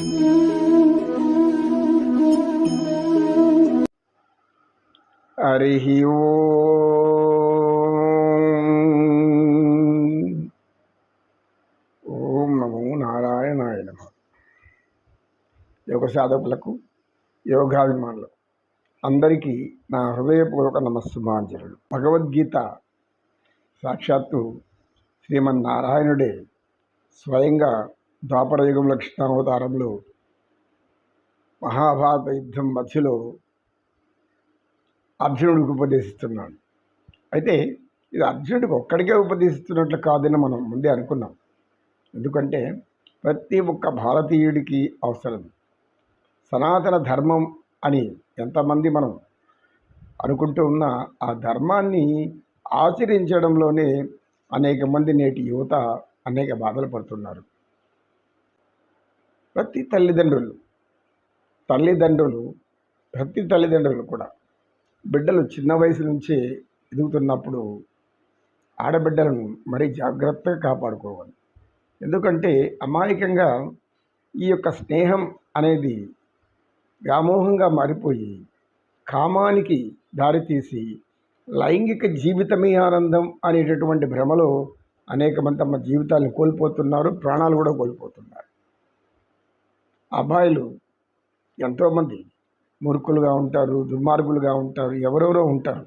హరి ఓం నమో నారాయణాయ నమః. యోగ సాధకులకు, యోగాభిమానులకు అందరికీ నా హృదయపూర్వక నమస్సుమాంజలులు. భగవద్గీత సాక్షాత్తు శ్రీమన్నారాయణుడే స్వయంగా ద్వాపరయుగంలో కృష్ణావతారంలో మహాభారత యుద్ధం మధ్యలో అర్జునుడికి ఉపదేశిస్తున్నాడు. అయితే ఇది అర్జునుడికి ఒక్కడికే ఉపదేశిస్తున్నట్లు కాదని మనం ముందే అనుకున్నాం. ఎందుకంటే ప్రతి ఒక్క భారతీయుడికి అవసరం. సనాతన ధర్మం అని ఎంతమంది మనం అనుకుంటూ ఉన్నా ఆ ధర్మాన్ని ఆచరించడంలోనే అనేక మంది నేటి యువత అనేక బాధలు పడుతున్నారు. ప్రతి తల్లిదండ్రులు కూడా బిడ్డలు చిన్న వయసు నుంచే ఎదుగుతున్నప్పుడు ఆడబిడ్డలను మరీ జాగ్రత్తగా కాపాడుకోవాలి. ఎందుకంటే అమాయకంగా ఈ యొక్క స్నేహం అనేది వ్యామోహంగా మారిపోయి కామానికి దారితీసి లైంగిక జీవితమే ఆనందం అనేటటువంటి భ్రమలో అనేక మంది తమ జీవితాలను కోల్పోతున్నారు, ప్రాణాలు కూడా కోల్పోతున్నారు. అబ్బాయిలు ఎంతోమంది మూర్ఖులుగా ఉంటారు, దుర్మార్గులుగా ఉంటారు, ఎవరెవరో ఉంటారు.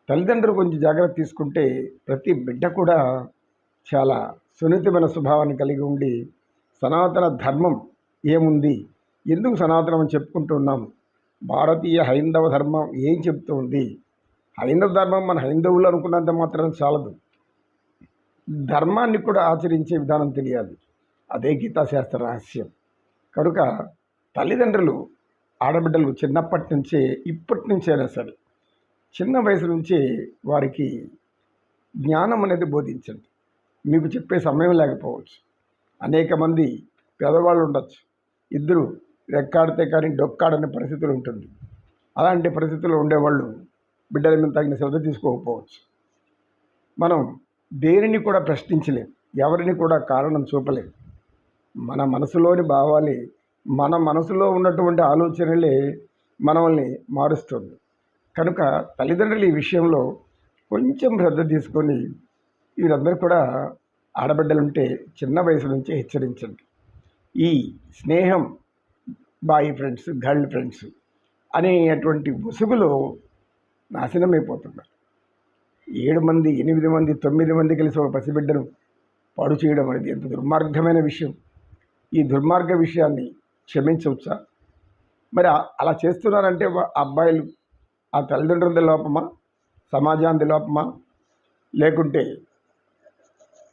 తల్లిదండ్రులు కొంచెం జాగ్రత్త తీసుకుంటే ప్రతి బిడ్డ కూడా చాలా సున్నితమైన స్వభావాన్ని కలిగి ఉండి సనాతన ధర్మం ఏముంది, ఎందుకు సనాతనం అని చెప్పుకుంటున్నాం, భారతీయ హైందవ ధర్మం ఏం చెప్తుంది, హైందవ ధర్మం మన హైందవులు అనుకున్నంత మాత్రం చాలదు, ధర్మాన్ని కూడా ఆచరించే విధానం తెలియాలి. అదే గీతాశాస్త్ర రహస్యం. కనుక తల్లిదండ్రులు ఆడబిడ్డలు చిన్నప్పటి నుంచే, ఇప్పటి నుంచైనా సరే చిన్న వయసు నుంచే వారికి జ్ఞానం అనేది బోధించండి. మీకు చెప్పే సమయం లేకపోవచ్చు, అనేక మంది పేదవాళ్ళు ఉండొచ్చు, ఇద్దరు రెక్కాడితే కానీ డొక్కాడనే పరిస్థితులు ఉంటుంది. అలాంటి పరిస్థితుల్లో ఉండేవాళ్ళు బిడ్డల మీద తగిన శ్రద్ధ తీసుకోకపోవచ్చు. మనం దేనిని కూడా ప్రశ్నించలేం, ఎవరిని కూడా కారణం చూపలేం. మన మనసులోని భావాలే, మన మనసులో ఉన్నటువంటి ఆలోచనలే మనల్ని మారుస్తుంది. కనుక తల్లిదండ్రులు ఈ విషయంలో కొంచెం శ్రద్ధ తీసుకొని వీరందరూ కూడా ఆడబిడ్డలుంటే చిన్న వయసు నుంచి హెచ్చరించండి. ఈ స్నేహం, బాయ్ ఫ్రెండ్స్, గర్ల్ ఫ్రెండ్స్ అనేటువంటి ముసుగులో నాశనమైపోతున్నారు. 7 మంది, 8 మంది, 9 మంది కలిసి ఒక పసిబిడ్డను పాడు చేయడం అనేది ఎంత దుర్మార్గమైన విషయం. ఈ దుర్మార్గ విషయాన్ని క్షమించవచ్చా? మరి అలా చేస్తున్నారంటే అబ్బాయిలు ఆ తల్లిదండ్రులది లోపమా, సమాజానికి లోపమా, లేకుంటే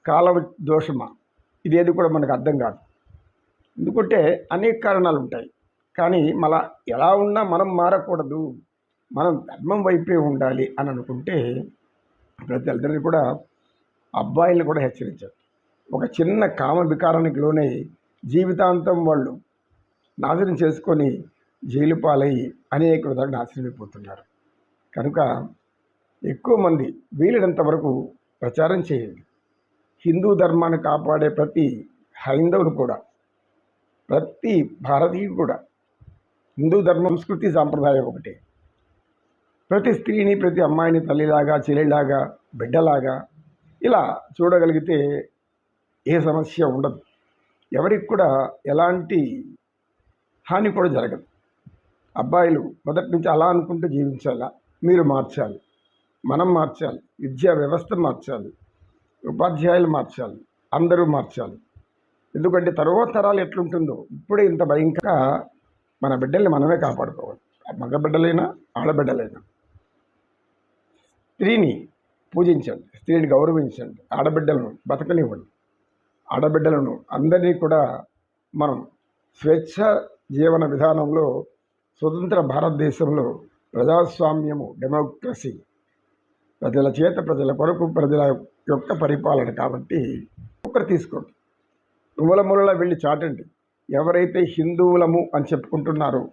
కాల దోషమా? ఇదేది కూడా మనకు అర్థం కాదు. ఎందుకంటే అనేక కారణాలు ఉంటాయి. కానీ మళ్ళా ఎలా ఉన్నా మనం మారకూడదు, మనం ధర్మం వైపే ఉండాలి అని అనుకుంటే ప్రతి తల్లిదండ్రులు కూడా అబ్బాయిలను కూడా హెచ్చరించారు. ఒక చిన్న కామ వికారానికి లోనే జీవితాంతం వాళ్ళు నాశనం చేసుకొని జైలు పాలై అనేక విధాలు నాశనమైపోతున్నారు. కనుక ఎక్కువ మంది వీలైనంత వరకు ప్రచారం చేయండి. హిందూ ధర్మాన్ని కాపాడే ప్రతి హైందవుడు కూడా, ప్రతి భారతీయుడు కూడా హిందూ ధర్మం, సంస్కృతి, సాంప్రదాయం ఒకటే. ప్రతి స్త్రీని, ప్రతి అమ్మాయిని తల్లిలాగా, చెల్లిలాగా, బిడ్డలాగా ఇలా చూడగలిగితే ఏ సమస్య ఉండదు. ఎవరికి కూడా ఎలాంటి హాని కూడా జరగదు. అబ్బాయిలు మొదటి నుంచి అలా అనుకుంటూ జీవించాలా? మీరు మార్చాలి, మనం మార్చాలి, విద్యా వ్యవస్థ మార్చాలి, ఉపాధ్యాయులు మార్చాలి, అందరూ మార్చాలి. ఎందుకంటే తరువాత తరాలు ఎట్లుంటుందో ఇప్పుడే ఇంత భయంకర మన బిడ్డల్ని మనమే కాపాడుకోవాలి. మగ బిడ్డలైనా ఆడబిడ్డలైనా. స్త్రీని పూజించండి, స్త్రీని గౌరవించండి, ఆడబిడ్డలను బతకనివ్వండి. ఆడబిడ్డలను అందరినీ కూడా మనం స్వేచ్ఛ జీవన విధానంలో, స్వతంత్ర భారతదేశంలో ప్రజాస్వామ్యము, డెమోక్రసీ, ప్రజల చేత, ప్రజల కొరకు, ప్రజల యొక్క పరిపాలన. కాబట్టి ఒకరు తీసుకోండి, మూల వెళ్ళి చాటండి. ఎవరైతే హిందువులము అని చెప్పుకుంటున్నారో,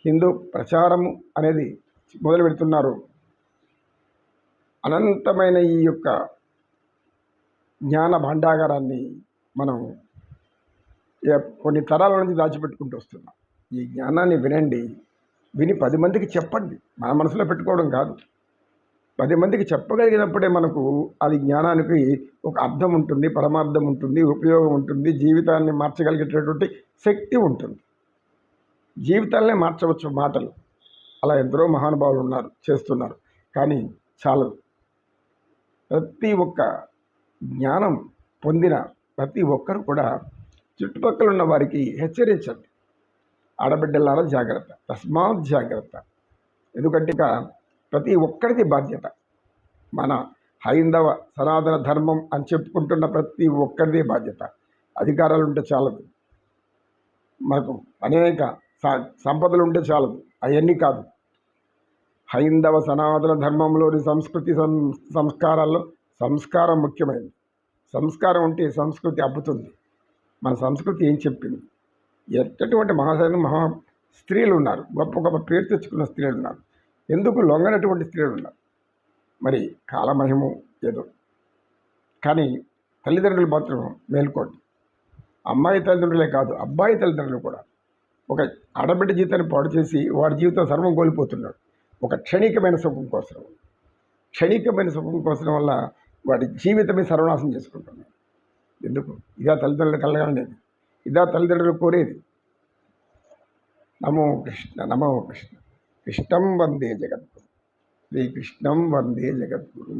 హిందూ ప్రచారము అనేది మొదలు పెడుతున్నారో, అనంతమైన ఈ యొక్క జ్ఞాన భాండాగారాన్ని మనం కొన్ని తరాల నుంచి దాచిపెట్టుకుంటూ వస్తున్నాం. ఈ జ్ఞానాన్ని వినండి, విని 10 మందికి చెప్పండి. మన మనసులో పెట్టుకోవడం కాదు. 10 మందికి చెప్పగలిగినప్పుడే మనకు అది జ్ఞానానికి ఒక అర్థం ఉంటుంది, పరమార్థం ఉంటుంది, ఉపయోగం ఉంటుంది, జీవితాన్ని మార్చగలిగేటటువంటి శక్తి ఉంటుంది. జీవితాలనే మార్చవచ్చు మాటలు. అలా ఎందరో మహానుభావులు ఉన్నారు, చేస్తున్నారు. కానీ చాలదు. ప్రతి ఒక్క జ్ఞానం పొందిన ప్రతి ఒక్కరు కూడా చుట్టుపక్కల ఉన్న వారికి హెచ్చరించండి. ఆడబిడ్డలారా జాగ్రత్త, తస్మాత్ జాగ్రత్త. ఎందుకంటే ఇక ప్రతి ఒక్కరిది బాధ్యత. మన హైందవ సనాతన ధర్మం అని చెప్పుకుంటున్న ప్రతి ఒక్కరిది బాధ్యత. అధికారాలు ఉంటే చాలదు, మనకు అనేక సంపదలు ఉంటే చాలదు, అవన్నీ కాదు. హైందవ సనాతన ధర్మంలోని సంస్కృతి సంస్కారాల్లో సంస్కారం ముఖ్యమైనది. సంస్కారం ఉంటే సంస్కృతి అబ్బుతుంది. మన సంస్కృతి ఏం చెప్పింది? ఎట్టటువంటి మహా స్త్రీలు ఉన్నారు, గొప్ప గొప్ప పేరు తెచ్చుకున్న స్త్రీలు ఉన్నారు, ఎందుకు లొంగనటువంటి స్త్రీలు ఉన్నారు. మరి కాలమహిమం ఏదో. కానీ తల్లిదండ్రులు మాత్రం మేల్కోండి. అమ్మాయి తల్లిదండ్రులే కాదు, అబ్బాయి తల్లిదండ్రులు కూడా ఒక ఆడబిడ్డ జీవితాన్ని పాడు చేసి వాడి జీవితం సర్వం కోల్పోతున్నాడు. ఒక క్షణికమైన సుఖం కోసం, క్షణికమైన సుఖం కోసం వల్ల వాడి జీవితమే సర్వనాశం చేసుకుంటున్నాడు. ఎందుకు? ఇదా తల్లిదండ్రులు కలగాలనేది, ఇదా తల్లిదండ్రులు కోరేది. నమో కృష్ణ, నమో కృష్ణ. కృష్ణం వందే జగద్గురు, శ్రీకృష్ణం వందే జగద్గురు.